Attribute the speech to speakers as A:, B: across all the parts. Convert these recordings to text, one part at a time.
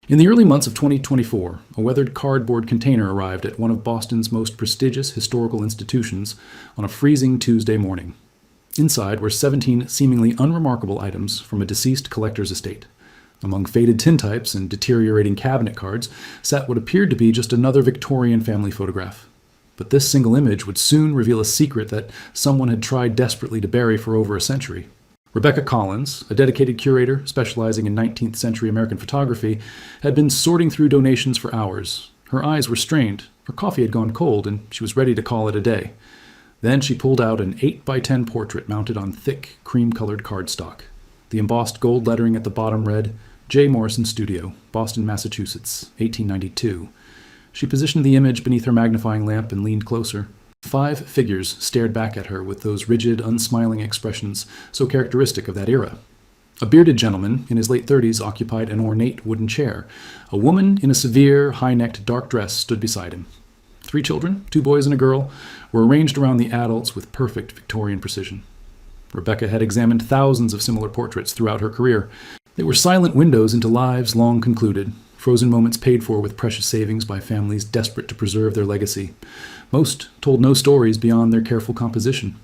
A: In the early months of 2024, a weathered cardboard container arrived at one of Boston's most prestigious historical institutions on a freezing Tuesday morning. Inside were 17 seemingly unremarkable items from a deceased collector's estate. Among faded tintypes and deteriorating cabinet cards sat what appeared to be just another Victorian family photograph. But this single image would soon reveal a secret that someone had tried desperately to bury for over a century. Rebecca Collins, a dedicated curator specializing in 19th century American photography, had been sorting through donations for hours. Her eyes were strained, her coffee had gone cold, and she was ready to call it a day. Then she pulled out an 8x10 portrait mounted on thick, cream-colored cardstock. The embossed gold lettering at the bottom read, J. Morrison Studio, Boston, Massachusetts, 1892. She positioned the image beneath her magnifying lamp and leaned closer. 5 figures stared back at her with those rigid, unsmiling expressions so characteristic of that era. A bearded gentleman in his late 30s occupied an ornate wooden chair. A woman in a severe, high-necked dark dress stood beside him. 3 children, 2 boys and a girl, were arranged around the adults with perfect Victorian precision. Rebecca had examined thousands of similar portraits throughout her career. They were silent windows into lives long concluded, frozen moments paid for with precious savings by families desperate to preserve their legacy. Most told no stories beyond their careful composition.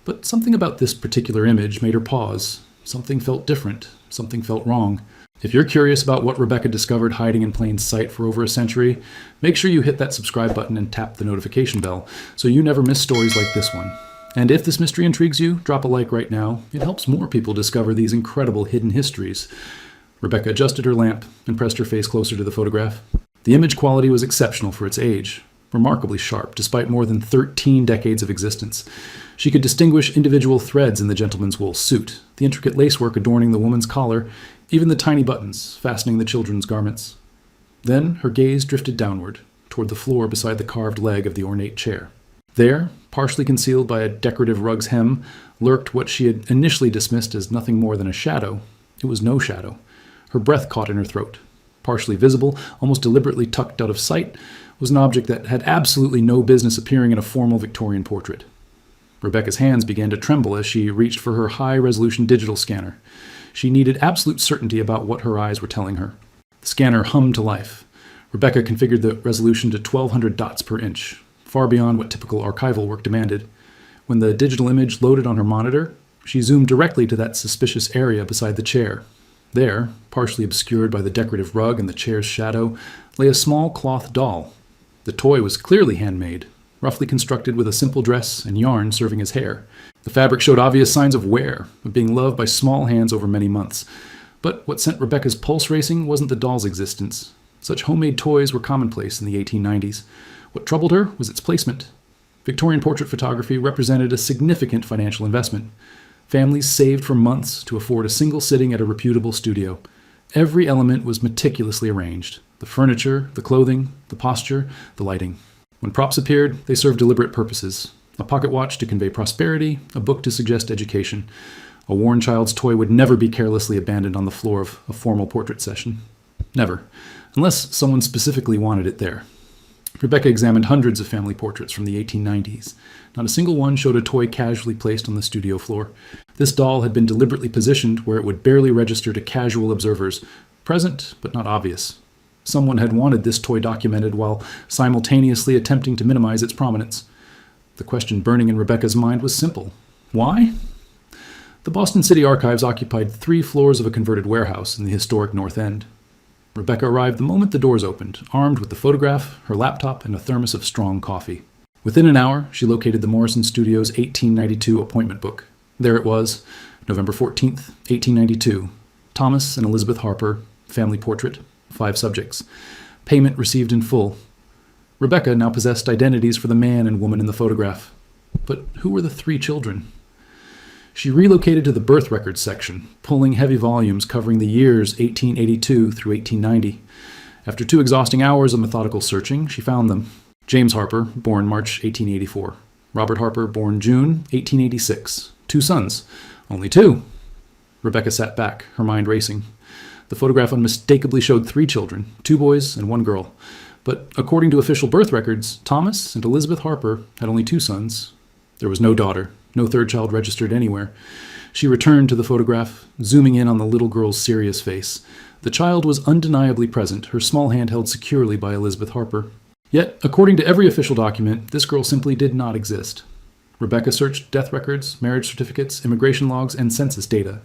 A: But something about this particular image made her pause. Something felt different. Something felt wrong. If you're curious about what Rebecca discovered hiding in plain sight for over a century, make sure you hit that subscribe button and tap the notification bell so you never miss stories like this one. And if this mystery intrigues you, drop a like right now. It helps more people discover these incredible hidden histories. Rebecca adjusted her lamp and pressed her face closer to the photograph. The image quality was exceptional for its age, remarkably sharp despite more than 13 decades of existence. She could distinguish individual threads in the gentleman's wool suit, the intricate lacework adorning the woman's collar, even the tiny buttons fastening the children's garments. Then her gaze drifted downward, toward the floor beside the carved leg of the ornate chair. There, partially concealed by a decorative rug's hem, lurked what she had initially dismissed as nothing more than a shadow. It was no shadow. Her breath caught in her throat. Partially visible, almost deliberately tucked out of sight, was an object that had absolutely no business appearing in a formal Victorian portrait. Rebecca's hands began to tremble as she reached for her high-resolution digital scanner. She needed absolute certainty about what her eyes were telling her. The scanner hummed to life. Rebecca configured the resolution to 1200 dots per inch, far beyond what typical archival work demanded. When the digital image loaded on her monitor, she zoomed directly to that suspicious area beside the chair. There, partially obscured by the decorative rug and the chair's shadow, lay a small cloth doll. The toy was clearly handmade, roughly constructed with a simple dress and yarn serving as hair. The fabric showed obvious signs of wear, of being loved by small hands over many months. But what sent Rebecca's pulse racing wasn't the doll's existence. Such homemade toys were commonplace in the 1890s. What troubled her was its placement. Victorian portrait photography represented a significant financial investment. Families saved for months to afford a single sitting at a reputable studio. Every element was meticulously arranged. The furniture, the clothing, the posture, the lighting. When props appeared, they served deliberate purposes. A pocket watch to convey prosperity, a book to suggest education. A worn child's toy would never be carelessly abandoned on the floor of a formal portrait session. Never. Unless someone specifically wanted it there. Rebecca examined hundreds of family portraits from the 1890s. Not a single one showed a toy casually placed on the studio floor. This doll had been deliberately positioned where it would barely register to casual observers, present but not obvious. Someone had wanted this toy documented while simultaneously attempting to minimize its prominence. The question burning in Rebecca's mind was simple. Why? The Boston City Archives occupied 3 floors of a converted warehouse in the historic North End. Rebecca arrived the moment the doors opened, armed with the photograph, her laptop, and a thermos of strong coffee. Within an hour, she located the Morrison Studio's 1892 appointment book. There it was, November 14th, 1892. Thomas and Elizabeth Harper, family portrait, 5 subjects. Payment received in full. Rebecca now possessed identities for the man and woman in the photograph. But who were the 3 children? She relocated to the birth records section, pulling heavy volumes covering the years 1882 through 1890. After 2 exhausting hours of methodical searching, she found them. James Harper, born March 1884. Robert Harper, born June 1886. 2 sons. Only 2. Rebecca sat back, her mind racing. The photograph unmistakably showed 3 children, 2 boys and 1 girl. But according to official birth records, Thomas and Elizabeth Harper had only 2 sons. There was no daughter, No third child registered anywhere. She returned to the photograph, zooming in on the little girl's serious face. The child was undeniably present, her small hand held securely by Elizabeth Harper. Yet, according to every official document, this girl simply did not exist. Rebecca searched death records, marriage certificates, immigration logs, and census data.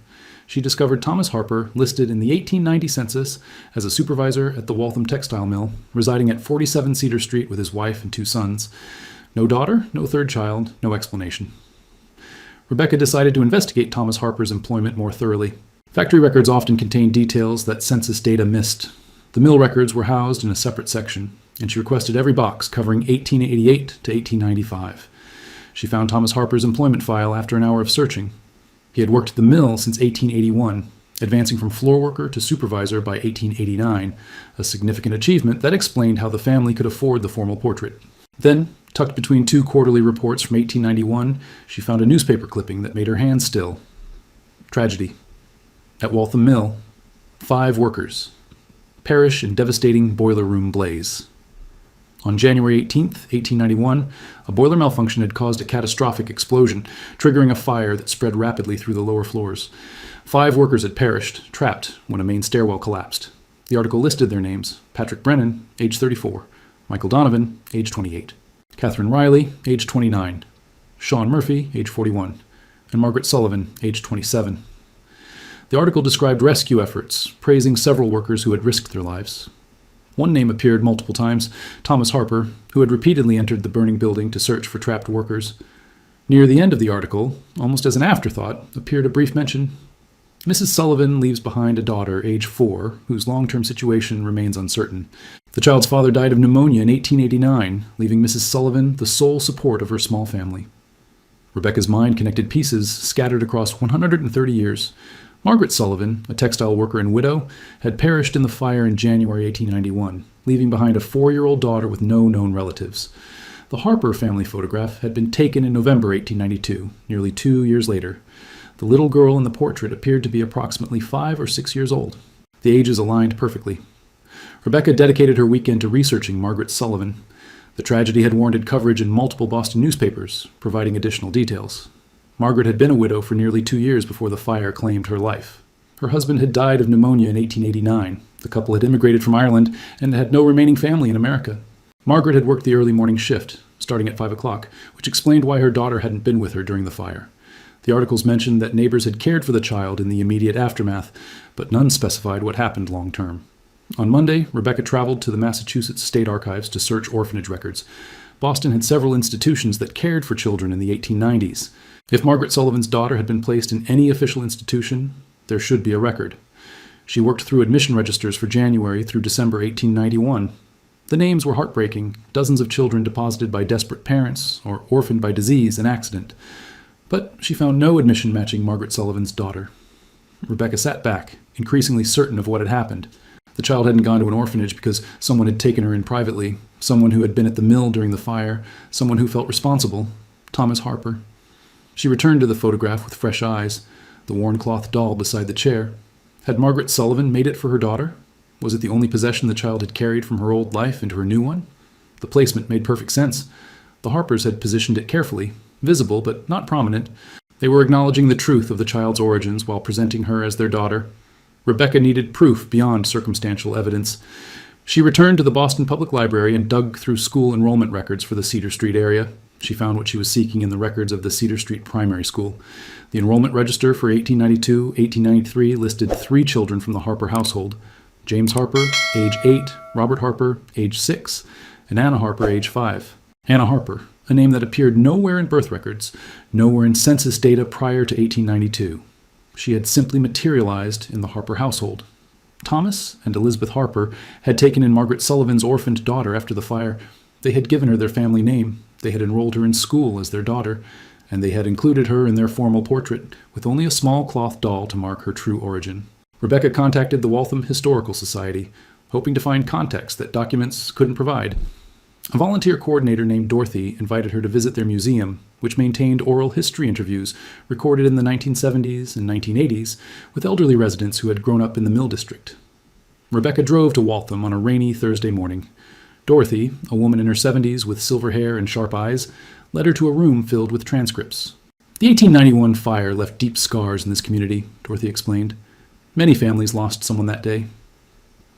A: She discovered Thomas Harper, listed in the 1890 census as a supervisor at the Waltham textile mill, residing at 47 Cedar Street with his wife and 2 sons. No daughter, no third child, no explanation. Rebecca decided to investigate Thomas Harper's employment more thoroughly. Factory records often contain details that census data missed. The mill records were housed in a separate section, and she requested every box covering 1888 to 1895. She found Thomas Harper's employment file after an hour of searching. He had worked at the mill since 1881, advancing from floor worker to supervisor by 1889, a significant achievement that explained how the family could afford the formal portrait. Then, tucked between 2 quarterly reports from 1891, she found a newspaper clipping that made her hands still. Tragedy. At Waltham Mill, 5 workers perish in devastating boiler room blaze. On January 18, 1891, a boiler malfunction had caused a catastrophic explosion, triggering a fire that spread rapidly through the lower floors. 5 workers had perished, trapped, when a main stairwell collapsed. The article listed their names: Patrick Brennan, age 34, Michael Donovan, age 28, Catherine Riley, age 29, Sean Murphy, age 41, and Margaret Sullivan, age 27. The article described rescue efforts, praising several workers who had risked their lives. One name appeared multiple times: Thomas Harper, who had repeatedly entered the burning building to search for trapped workers. Near the end of the article, almost as an afterthought, appeared a brief mention: Mrs. Sullivan leaves behind a daughter, age 4, whose long-term situation remains uncertain. The child's father died of pneumonia in 1889, leaving Mrs. Sullivan the sole support of her small family. Rebecca's mind connected pieces scattered across 130 years. Margaret Sullivan, a textile worker and widow, had perished in the fire in January 1891, leaving behind a 4-year-old daughter with no known relatives. The Harper family photograph had been taken in November 1892, nearly 2 years later. The little girl in the portrait appeared to be approximately 5 or 6 years old. The ages aligned perfectly. Rebecca dedicated her weekend to researching Margaret Sullivan. The tragedy had warranted coverage in multiple Boston newspapers, providing additional details. Margaret had been a widow for nearly 2 years before the fire claimed her life. Her husband had died of pneumonia in 1889. The couple had immigrated from Ireland and had no remaining family in America. Margaret had worked the early morning shift, starting at 5 o'clock, which explained why her daughter hadn't been with her during the fire. The articles mentioned that neighbors had cared for the child in the immediate aftermath, but none specified what happened long term. On Monday, Rebecca traveled to the Massachusetts State Archives to search orphanage records. Boston had several institutions that cared for children in the 1890s. If Margaret Sullivan's daughter had been placed in any official institution, there should be a record. She worked through admission registers for January through December 1891. The names were heartbreaking: dozens of children deposited by desperate parents or orphaned by disease and accident. But she found no admission matching Margaret Sullivan's daughter. Rebecca sat back, increasingly certain of what had happened. The child hadn't gone to an orphanage because someone had taken her in privately, someone who had been at the mill during the fire, someone who felt responsible: Thomas Harper. She returned to the photograph with fresh eyes, the worn cloth doll beside the chair. Had Margaret Sullivan made it for her daughter? Was it the only possession the child had carried from her old life into her new one? The placement made perfect sense. The Harpers had positioned it carefully, visible but not prominent. They were acknowledging the truth of the child's origins while presenting her as their daughter. Rebecca needed proof beyond circumstantial evidence. She returned to the Boston Public Library and dug through school enrollment records for the Cedar Street area. She found what she was seeking in the records of the Cedar Street Primary School. The enrollment register for 1892-1893 listed 3 children from the Harper household: James Harper, age 8, Robert Harper, age 6, and Anna Harper, age 5. Anna Harper, a name that appeared nowhere in birth records, nowhere in census data prior to 1892. She had simply materialized in the Harper household. Thomas and Elizabeth Harper had taken in Margaret Sullivan's orphaned daughter after the fire. They had given her their family name. They had enrolled her in school as their daughter, and they had included her in their formal portrait, with only a small cloth doll to mark her true origin. Rebecca contacted the Waltham Historical Society, hoping to find context that documents couldn't provide. A volunteer coordinator named Dorothy invited her to visit their museum, which maintained oral history interviews recorded in the 1970s and 1980s with elderly residents who had grown up in the Mill District. Rebecca drove to Waltham on a rainy Thursday morning. Dorothy, a woman in her 70s with silver hair and sharp eyes, led her to a room filled with transcripts. The 1891 fire left deep scars in this community, Dorothy explained. Many families lost someone that day.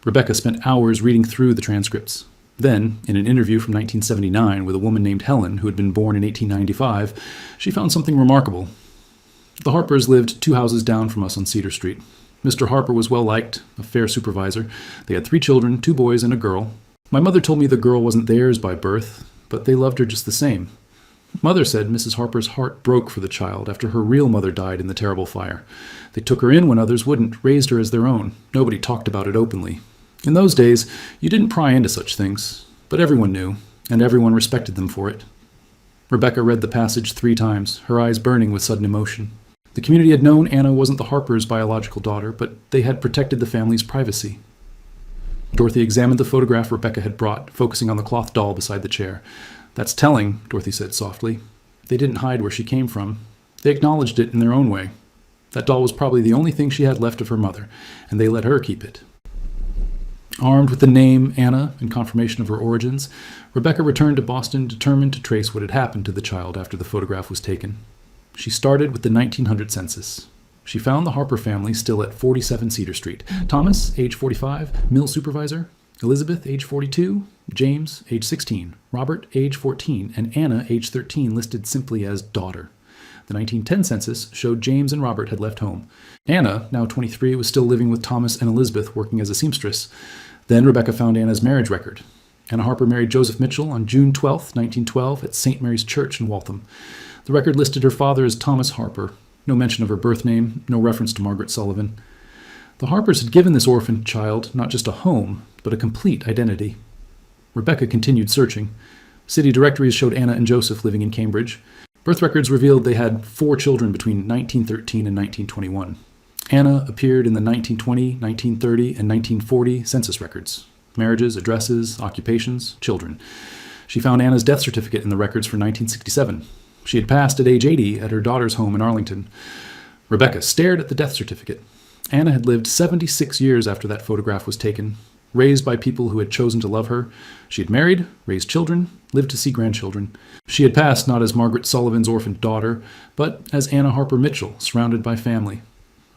A: Rebecca spent hours reading through the transcripts. Then, in an interview from 1979 with a woman named Helen, who had been born in 1895, she found something remarkable. The Harpers lived 2 houses down from us on Cedar Street. Mr. Harper was well-liked, a fair supervisor. They had 3 children, 2 boys and a girl. My mother told me the girl wasn't theirs by birth, but they loved her just the same. Mother said Mrs. Harper's heart broke for the child after her real mother died in the terrible fire. They took her in when others wouldn't, raised her as their own. Nobody talked about it openly. In those days, you didn't pry into such things, but everyone knew, and everyone respected them for it. Rebecca read the passage 3 times, her eyes burning with sudden emotion. The community had known Anna wasn't the Harpers' biological daughter, but they had protected the family's privacy. Dorothy examined the photograph Rebecca had brought, focusing on the cloth doll beside the chair. That's telling, Dorothy said softly. They didn't hide where she came from. They acknowledged it in their own way. That doll was probably the only thing she had left of her mother, and they let her keep it. Armed with the name Anna and confirmation of her origins, Rebecca returned to Boston determined to trace what had happened to the child after the photograph was taken. She started with the 1900 census. She found the Harper family still at 47 Cedar Street. Thomas, age 45, mill supervisor. Elizabeth, age 42. James, age 16. Robert, age 14. And Anna, age 13, listed simply as daughter. The 1910 census showed James and Robert had left home. Anna, now 23, was still living with Thomas and Elizabeth, working as a seamstress. Then Rebecca found Anna's marriage record. Anna Harper married Joseph Mitchell on June 12, 1912, at St. Mary's Church in Waltham. The record listed her father as Thomas Harper. No mention of her birth name, no reference to Margaret Sullivan. The Harpers had given this orphaned child not just a home, but a complete identity. Rebecca continued searching. City directories showed Anna and Joseph living in Cambridge. Birth records revealed they had 4 children between 1913 and 1921. Anna appeared in the 1920, 1930, and 1940 census records. Marriages, addresses, occupations, children. She found Anna's death certificate in the records for 1967. She had passed at age 80 at her daughter's home in Arlington. Rebecca stared at the death certificate. Anna had lived 76 years after that photograph was taken, raised by people who had chosen to love her. She had married, raised children, lived to see grandchildren. She had passed not as Margaret Sullivan's orphaned daughter, but as Anna Harper Mitchell, surrounded by family.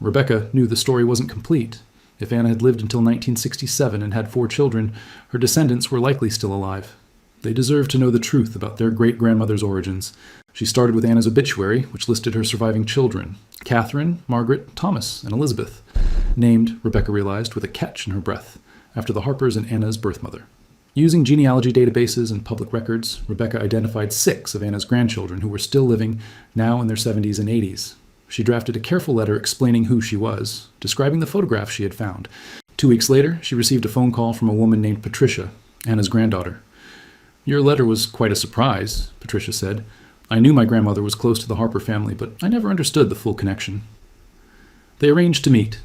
A: Rebecca knew the story wasn't complete. If Anna had lived until 1967 and had 4 children, her descendants were likely still alive. They deserved to know the truth about their great-grandmother's origins. She started with Anna's obituary, which listed her surviving children, Catherine, Margaret, Thomas, and Elizabeth, named, Rebecca realized, with a catch in her breath, after the Harpers and Anna's birth mother. Using genealogy databases and public records, Rebecca identified 6 of Anna's grandchildren who were still living, now in their 70s and 80s. She drafted a careful letter explaining who she was, describing the photograph she had found. 2 weeks later, she received a phone call from a woman named Patricia, Anna's granddaughter. "Your letter was quite a surprise," Patricia said. "I knew my grandmother was close to the Harper family, but I never understood the full connection." They arranged to meet.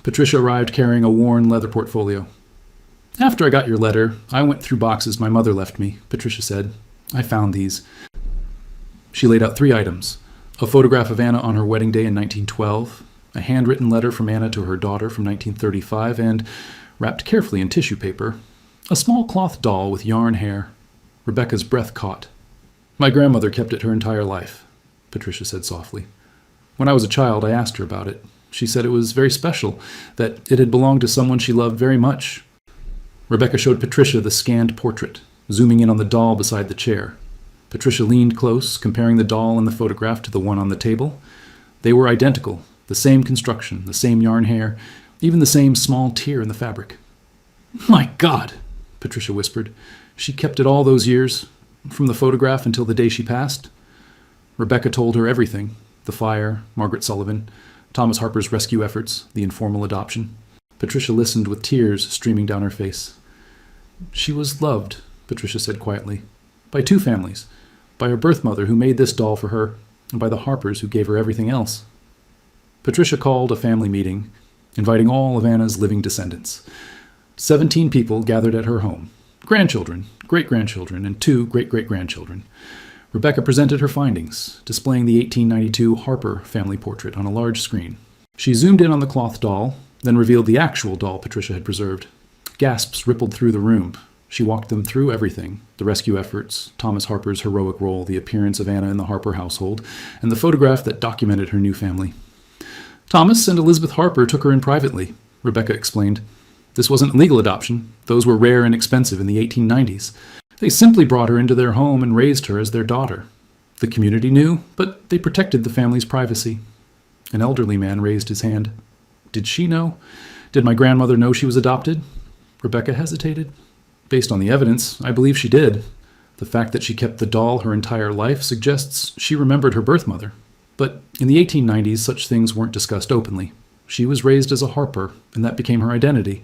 A: Patricia arrived carrying a worn leather portfolio. "After I got your letter, I went through boxes my mother left me," Patricia said. "I found these." She laid out 3 items: a photograph of Anna on her wedding day in 1912, a handwritten letter from Anna to her daughter from 1935, and, wrapped carefully in tissue paper, a small cloth doll with yarn hair. Rebecca's breath caught. "My grandmother kept it her entire life," Patricia said softly. "When I was a child, I asked her about it. She said it was very special, that it had belonged to someone she loved very much." Rebecca showed Patricia the scanned portrait, zooming in on the doll beside the chair. Patricia leaned close, comparing the doll in the photograph to the one on the table. They were identical, the same construction, the same yarn hair, even the same small tear in the fabric. "My God!" Patricia whispered. "She kept it all those years, from the photograph until the day she passed?" Rebecca told her everything: the fire, Margaret Sullivan, Thomas Harper's rescue efforts, the informal adoption. Patricia listened with tears streaming down her face. "She was loved," Patricia said quietly, "by 2 families, by her birth mother who made this doll for her, and by the Harpers who gave her everything else." Patricia called a family meeting, inviting all of Anna's living descendants. 17 people gathered at her home: grandchildren, great-grandchildren, and 2 great-great-grandchildren. Rebecca presented her findings, displaying the 1892 Harper family portrait on a large screen. She zoomed in on the cloth doll, then revealed the actual doll Patricia had preserved. Gasps rippled through the room. She walked them through everything: the rescue efforts, Thomas Harper's heroic role, the appearance of Anna in the Harper household, and the photograph that documented her new family. Thomas and Elizabeth Harper took her in privately, Rebecca explained. This wasn't legal adoption. Those were rare and expensive in the 1890s. They simply brought her into their home and raised her as their daughter. The community knew, but they protected the family's privacy. An elderly man raised his hand. Did she know? Did my grandmother know she was adopted? Rebecca hesitated. Based on the evidence, I believe she did. The fact that she kept the doll her entire life suggests she remembered her birth mother. But in the 1890s, such things weren't discussed openly. She was raised as a Harper, and that became her identity.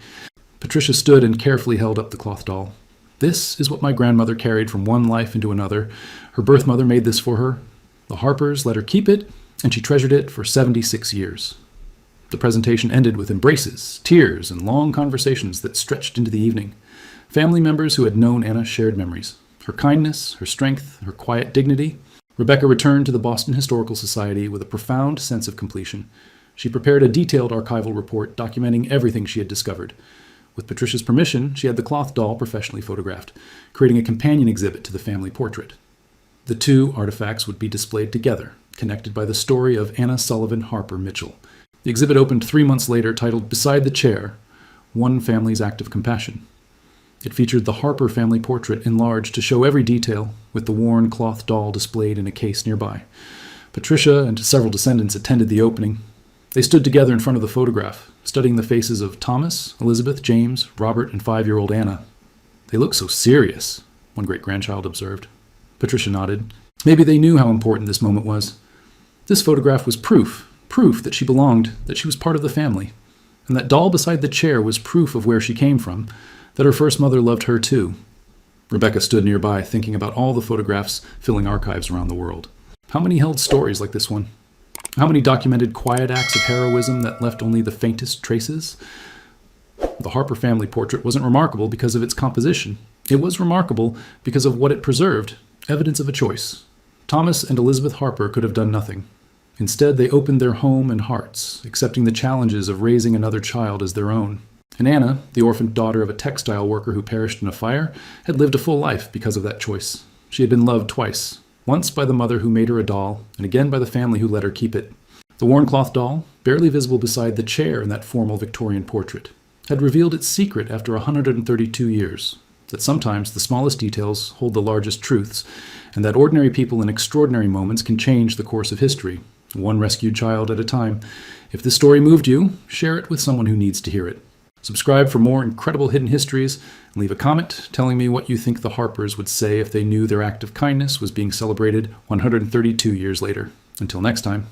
A: Patricia stood and carefully held up the cloth doll. This is what my grandmother carried from one life into another. Her birth mother made this for her. The Harpers let her keep it, and she treasured it for 76 years. The presentation ended with embraces, tears, and long conversations that stretched into the evening. Family members who had known Anna shared memories. Her kindness, her strength, her quiet dignity. Rebecca returned to the Boston Historical Society with a profound sense of completion. She prepared a detailed archival report documenting everything she had discovered. With Patricia's permission, she had the cloth doll professionally photographed, creating a companion exhibit to the family portrait. The two artifacts would be displayed together, connected by the story of Anna Sullivan Harper Mitchell. The exhibit opened 3 months later, titled Beside the Chair, One Family's Act of Compassion. It featured the Harper family portrait enlarged to show every detail, with the worn cloth doll displayed in a case nearby. Patricia and several descendants attended the opening. They stood together in front of the photograph, studying the faces of Thomas, Elizabeth, James, Robert, and 5-year-old Anna. They look so serious, one great-grandchild observed. Patricia nodded. Maybe they knew how important this moment was. This photograph was proof that she belonged, that she was part of the family. And that doll beside the chair was proof of where she came from, that her first mother loved her too. Rebecca stood nearby, thinking about all the photographs filling archives around the world. How many held stories like this one? How many documented quiet acts of heroism that left only the faintest traces? The Harper family portrait wasn't remarkable because of its composition. It was remarkable because of what it preserved, evidence of a choice. Thomas and Elizabeth Harper could have done nothing. Instead, they opened their home and hearts, accepting the challenges of raising another child as their own. And Anna, the orphaned daughter of a textile worker who perished in a fire, had lived a full life because of that choice. She had been loved twice. Once by the mother who made her a doll, and again by the family who let her keep it. The worn cloth doll, barely visible beside the chair in that formal Victorian portrait, had revealed its secret after 132 years, that sometimes the smallest details hold the largest truths, and that ordinary people in extraordinary moments can change the course of history, one rescued child at a time. If this story moved you, share it with someone who needs to hear it. Subscribe for more incredible hidden histories, and leave a comment telling me what you think the Harpers would say if they knew their act of kindness was being celebrated 132 years later. Until next time.